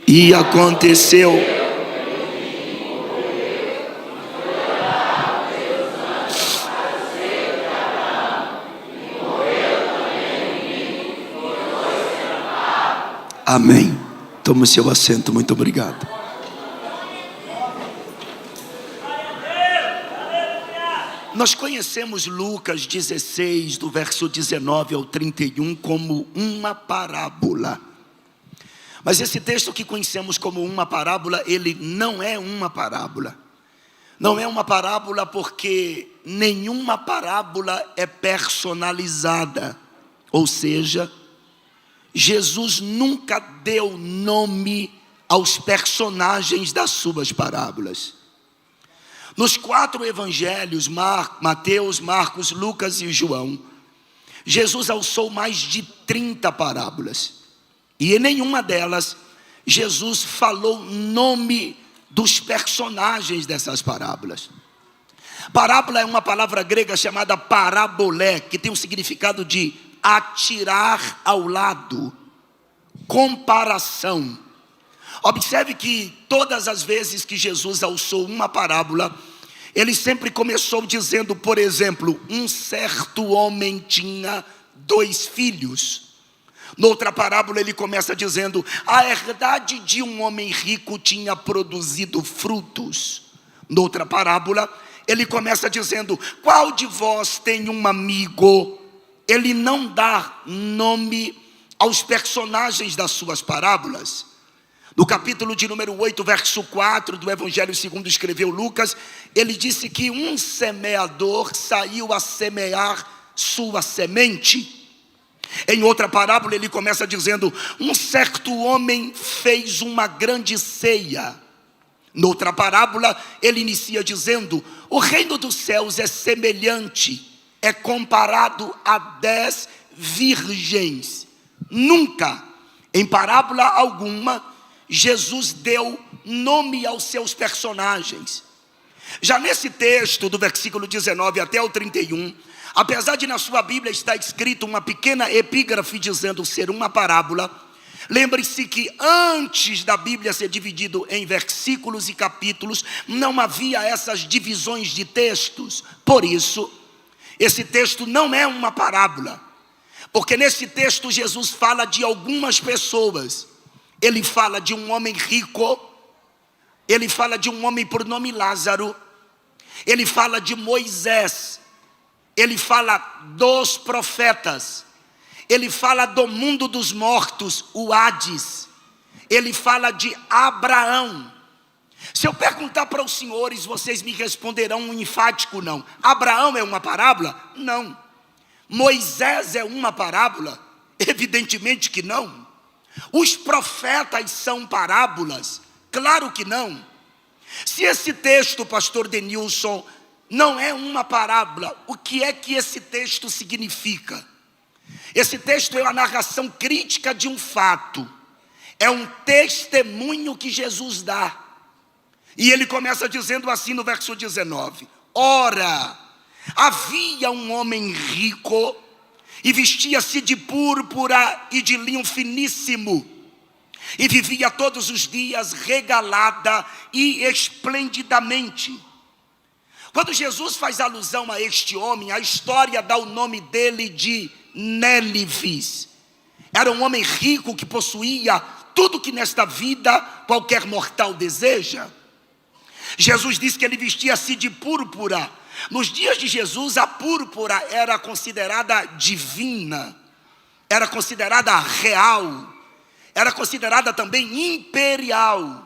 E aconteceu. Amém. Toma o seu assento, muito obrigado. Nós conhecemos Lucas 16, do verso 19 ao 31, como uma parábola. Mas esse texto que conhecemos como uma parábola, ele não é uma parábola. Não é uma parábola porque nenhuma parábola é personalizada. Ou seja, Jesus nunca deu nome aos personagens das suas parábolas. Nos 4 evangelhos, Mateus, Marcos, Lucas e João, Jesus alçou mais de 30 parábolas. E em nenhuma delas, Jesus falou nome dos personagens dessas parábolas. Parábola é uma palavra grega chamada parabolé, que tem o significado de atirar ao lado, comparação. Observe que todas as vezes que Jesus alçou uma parábola, ele sempre começou dizendo, por exemplo, um certo homem tinha 2 filhos. Noutra parábola ele começa dizendo, a herdade de um homem rico tinha produzido frutos. Noutra parábola ele começa dizendo, qual de vós tem um amigo? Ele não dá nome aos personagens das suas parábolas. No capítulo de número 8, verso 4 do Evangelho segundo escreveu Lucas, ele disse que um semeador saiu a semear sua semente. Em outra parábola ele começa dizendo, um certo homem fez uma grande ceia. Noutra parábola ele inicia dizendo, o reino dos céus é semelhante, é comparado a 10 virgens. Nunca, em parábola alguma, Jesus deu nome aos seus personagens. Já nesse texto, do versículo 19 até o 31, apesar de na sua Bíblia estar escrito uma pequena epígrafe dizendo ser uma parábola, lembre-se que antes da Bíblia ser dividido em versículos e capítulos, não havia essas divisões de textos. Por isso, esse texto não é uma parábola, porque nesse texto Jesus fala de algumas pessoas. Ele fala de um homem rico, ele fala de um homem por nome Lázaro, ele fala de Moisés, ele fala dos profetas, ele fala do mundo dos mortos, o Hades, ele fala de Abraão. Se eu perguntar para os senhores, vocês me responderão um enfático não. Abraão é uma parábola? Não. Moisés é uma parábola? Evidentemente que não. Os profetas são parábolas? Claro que não. Se esse texto, pastor Denilson, não é uma parábola, o que é que esse texto significa? Esse texto é a narração crítica de um fato. É um testemunho que Jesus dá. E ele começa dizendo assim no verso 19. Ora, havia um homem rico e vestia-se de púrpura e de linho finíssimo, e vivia todos os dias regalada e esplendidamente. Quando Jesus faz alusão a este homem, a história dá o nome dele de Nélivis. Era um homem rico que possuía tudo que nesta vida qualquer mortal deseja. Jesus disse que ele vestia-se de púrpura. Nos dias de Jesus, a púrpura era considerada divina, era considerada real, era considerada também imperial.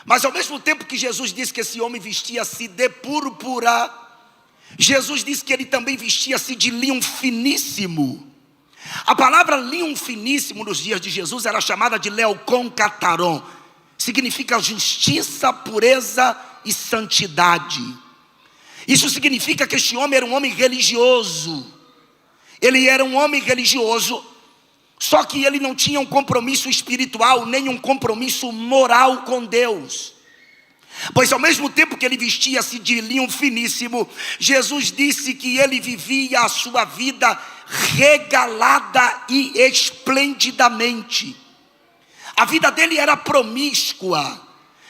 Mas ao mesmo tempo que Jesus disse que esse homem vestia-se de púrpura, Jesus disse que ele também vestia-se de linho finíssimo. A palavra linho finíssimo nos dias de Jesus era chamada de leocon cataron. Significa justiça, pureza e santidade. Isso significa que este homem era um homem religioso. Ele era um homem religioso, só que ele não tinha um compromisso espiritual, nem um compromisso moral com Deus. Pois ao mesmo tempo que ele vestia-se de linho finíssimo, Jesus disse que ele vivia a sua vida regalada e esplendidamente. A vida dele era promíscua,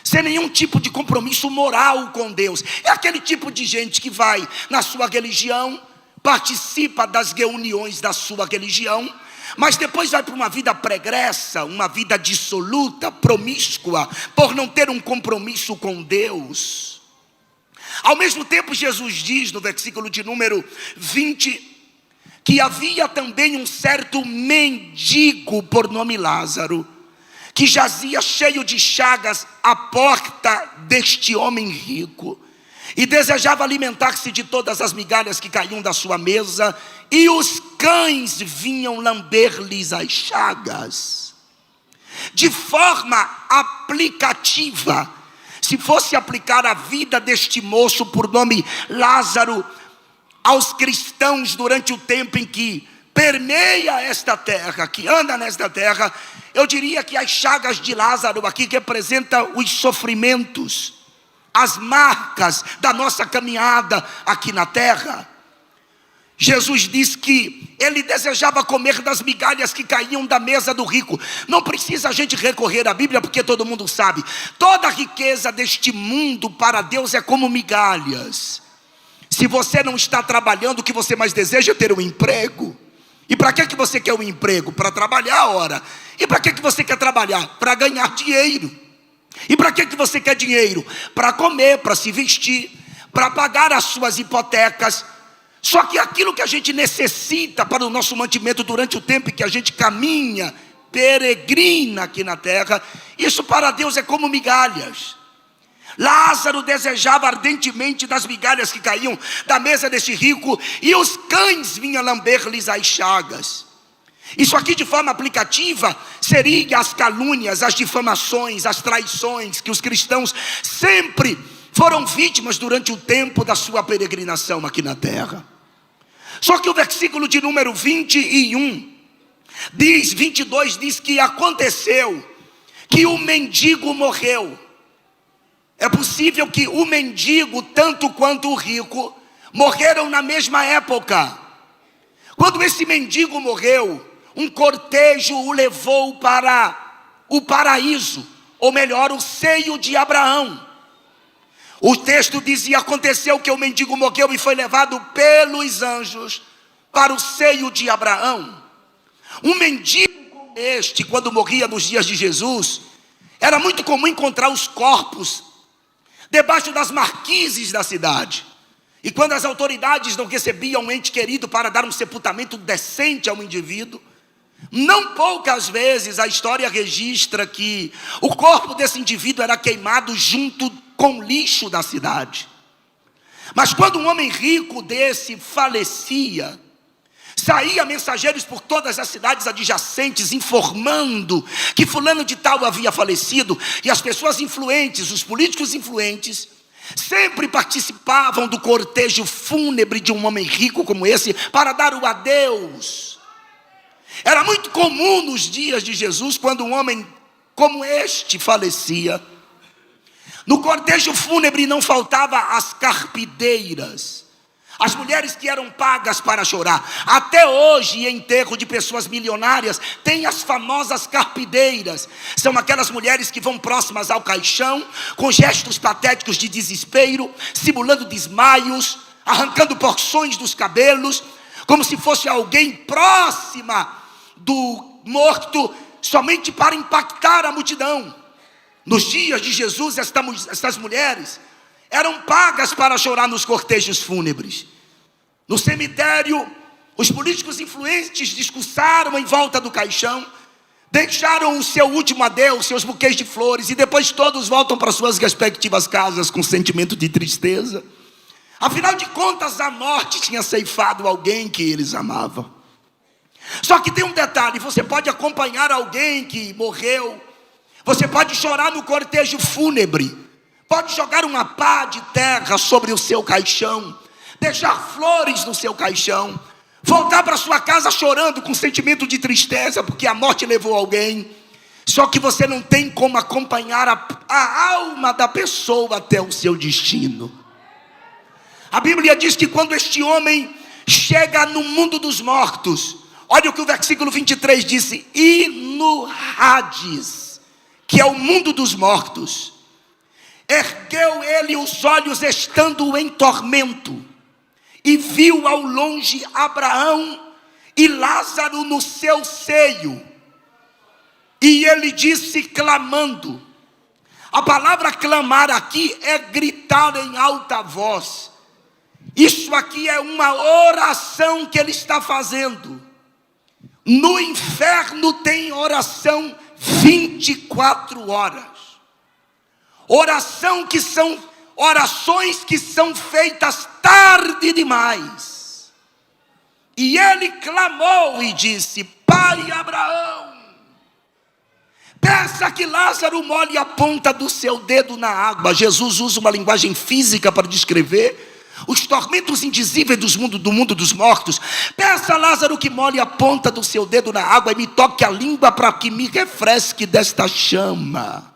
sem nenhum tipo de compromisso moral com Deus. É aquele tipo de gente que vai na sua religião, participa das reuniões da sua religião, mas depois vai para uma vida pregressa, uma vida dissoluta, promíscua, por não ter um compromisso com Deus. Ao mesmo tempo, Jesus diz no versículo de número 20, que havia também um certo mendigo por nome Lázaro, que jazia cheio de chagas à porta deste homem rico, e desejava alimentar-se de todas as migalhas que caíam da sua mesa, e os cães vinham lamber-lhes as chagas. De forma aplicativa, se fosse aplicar a vida deste moço por nome Lázaro aos cristãos durante o tempo em que permeia esta terra, que anda nesta terra, eu diria que as chagas de Lázaro aqui representam os sofrimentos, as marcas da nossa caminhada aqui na terra. Jesus diz que ele desejava comer das migalhas que caíam da mesa do rico. Não precisa a gente recorrer à Bíblia, porque todo mundo sabe. Toda a riqueza deste mundo para Deus é como migalhas. Se você não está trabalhando, o que você mais deseja é ter um emprego. E para que você quer um emprego? Para trabalhar, ora. E para que você quer trabalhar? Para ganhar dinheiro. E para que você quer dinheiro? Para comer, para se vestir, para pagar as suas hipotecas. Só que aquilo que a gente necessita para o nosso mantimento durante o tempo em que a gente caminha, peregrina aqui na terra, isso para Deus é como migalhas. Lázaro desejava ardentemente das migalhas que caíam da mesa deste rico, e os cães vinham lamber-lhes as chagas. Isso aqui de forma aplicativa seria as calúnias, as difamações, as traições que os cristãos sempre foram vítimas durante o tempo da sua peregrinação aqui na terra. Só que o versículo de número 22 diz que aconteceu que o mendigo morreu. É possível que o mendigo, tanto quanto o rico, morreram na mesma época. Quando esse mendigo morreu, um cortejo o levou para o paraíso, ou melhor, o seio de Abraão. O texto dizia: aconteceu que o mendigo morreu e foi levado pelos anjos para o seio de Abraão. Um mendigo como este, quando morria nos dias de Jesus, era muito comum encontrar os corpos debaixo das marquises da cidade. E quando as autoridades não recebiam um ente querido para dar um sepultamento decente ao indivíduo, não poucas vezes a história registra que o corpo desse indivíduo era queimado junto com o lixo da cidade. Mas quando um homem rico desse falecia, saía mensageiros por todas as cidades adjacentes informando que fulano de tal havia falecido, e as pessoas influentes, os políticos influentes, sempre participavam do cortejo fúnebre de um homem rico como esse para dar o adeus. Era muito comum nos dias de Jesus, quando um homem como este falecia, no cortejo fúnebre não faltava as carpideiras, as mulheres que eram pagas para chorar. Até hoje, em enterro de pessoas milionárias, tem as famosas carpideiras. São aquelas mulheres que vão próximas ao caixão, com gestos patéticos de desespero, simulando desmaios, arrancando porções dos cabelos, como se fosse alguém próxima do morto, somente para impactar a multidão. Nos dias de Jesus, estas mulheres eram pagas para chorar nos cortejos fúnebres. No cemitério, os políticos influentes discursaram em volta do caixão, deixaram o seu último adeus, seus buquês de flores, e depois todos voltam para suas respectivas casas com sentimento de tristeza. Afinal de contas, a morte tinha ceifado alguém que eles amavam. Só que tem um detalhe: você pode acompanhar alguém que morreu, você pode chorar no cortejo fúnebre, pode jogar uma pá de terra sobre o seu caixão, deixar flores no seu caixão, voltar para sua casa chorando com sentimento de tristeza porque a morte levou alguém. Só que você não tem como acompanhar a alma da pessoa até o seu destino. A Bíblia diz que quando este homem chega no mundo dos mortos, olha o que o versículo 23 disse: e no Hades, que é o mundo dos mortos. Ergueu ele os olhos estando em tormento, e viu ao longe Abraão e Lázaro no seu seio. E ele disse clamando. A palavra clamar aqui é gritar em alta voz. Isso aqui é uma oração que ele está fazendo. No inferno tem oração 24 horas. Orações que são feitas tarde demais. E ele clamou e disse: Pai Abraão, peça que Lázaro molhe a ponta do seu dedo na água. Jesus usa uma linguagem física para descrever os tormentos indizíveis do mundo dos mortos. Peça a Lázaro que molhe a ponta do seu dedo na água e me toque a língua para que me refresque desta chama.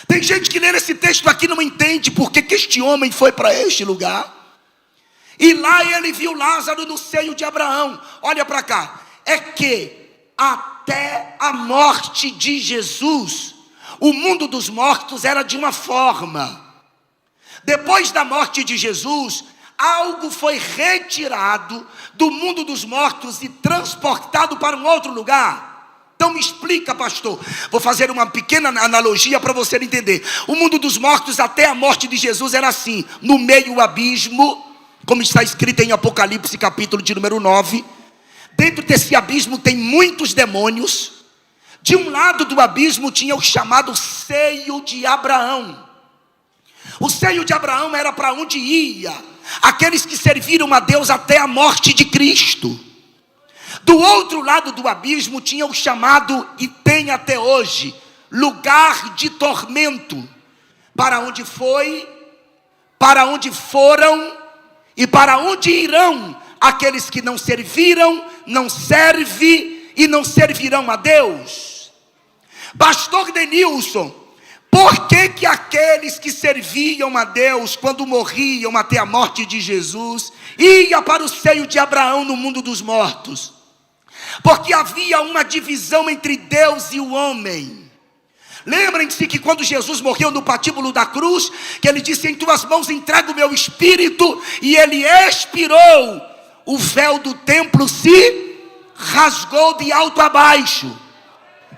Tem gente que lê esse texto aqui e não entende porque que este homem foi para este lugar. E lá ele viu Lázaro no seio de Abraão. Olha para cá. É que até a morte de Jesus, o mundo dos mortos era de uma forma. Depois da morte de Jesus, algo foi retirado do mundo dos mortos e transportado para um outro lugar. Então me explica, pastor. Vou fazer uma pequena analogia para você entender. O mundo dos mortos até a morte de Jesus era assim: no meio o abismo, como está escrito em Apocalipse capítulo de número 9. Dentro desse abismo tem muitos demônios. De um lado do abismo tinha o chamado seio de Abraão. O seio de Abraão era para onde ia aqueles que serviram a Deus até a morte de Cristo. Do outro lado do abismo tinha o chamado, e tem até hoje, lugar de tormento, para onde foi, para onde foram e para onde irão aqueles que não serviram, não servem e não servirão a Deus. Pastor Denilson, por que aqueles que serviam a Deus, quando morriam até a morte de Jesus, iam para o seio de Abraão no mundo dos mortos? Porque havia uma divisão entre Deus e o homem. Lembrem-se que quando Jesus morreu no patíbulo da cruz, que ele disse: em tuas mãos entrego o meu espírito, e ele expirou. O véu do templo se rasgou de alto a baixo,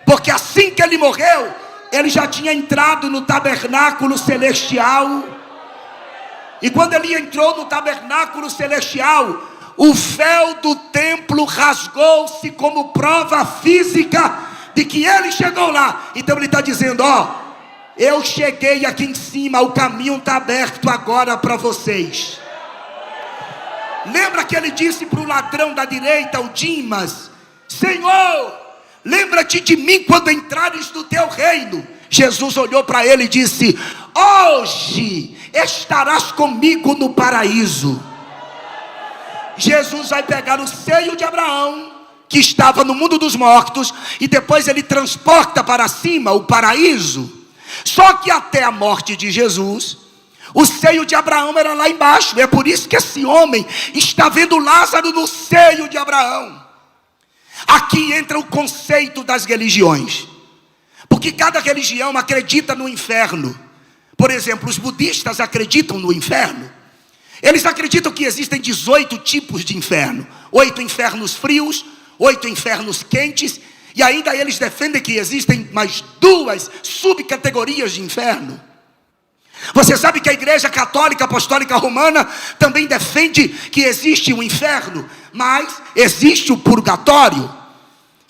porque assim que ele morreu, ele já tinha entrado no tabernáculo celestial. E quando ele entrou no tabernáculo celestial, o véu do templo rasgou-se como prova física de que ele chegou lá. Então ele está dizendo: eu cheguei aqui em cima, o caminho está aberto agora para vocês. Lembra que ele disse para o ladrão da direita, o Dimas: Senhor, lembra-te de mim quando entrares no teu reino. Jesus olhou para ele e disse: hoje estarás comigo no paraíso. Jesus vai pegar o seio de Abraão, que estava no mundo dos mortos, e depois ele transporta para cima o paraíso. Só que até a morte de Jesus, o seio de Abraão era lá embaixo. É por isso que esse homem está vendo Lázaro no seio de Abraão. Aqui entra o conceito das religiões, porque cada religião acredita no inferno. Por exemplo, os budistas acreditam no inferno. Eles acreditam que existem 18 tipos de inferno: 8 infernos frios, 8 infernos quentes, e ainda eles defendem que existem mais 2 subcategorias de inferno. Você sabe que a Igreja Católica Apostólica Romana também defende que existe um inferno, mas existe o purgatório.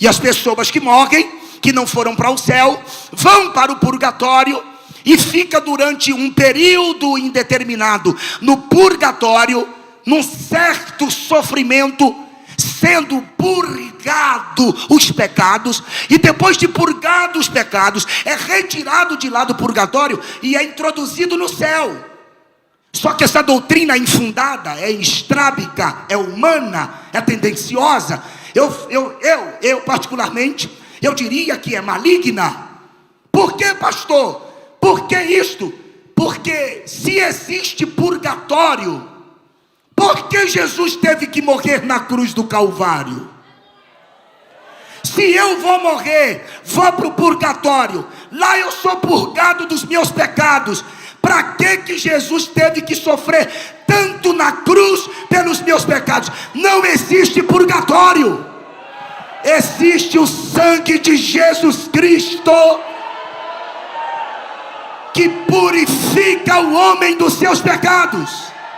E as pessoas que morrem, que não foram para o céu, vão para o purgatório e fica durante um período indeterminado no purgatório, num certo sofrimento, sendo purgado os pecados. E depois de purgado os pecados, é retirado de lá do purgatório e é introduzido no céu. Só que essa doutrina é infundada, é estrábica, é humana, é tendenciosa. Eu particularmente, eu diria que é maligna. Por que, pastor? Por que isto? Porque se existe purgatório, por que Jesus teve que morrer na cruz do Calvário? Se eu vou morrer, vou para o purgatório, lá eu sou purgado dos meus pecados, para que Jesus teve que sofrer tanto na cruz pelos meus pecados? Não existe purgatório, existe o sangue de Jesus Cristo, que purifica o homem dos seus pecados.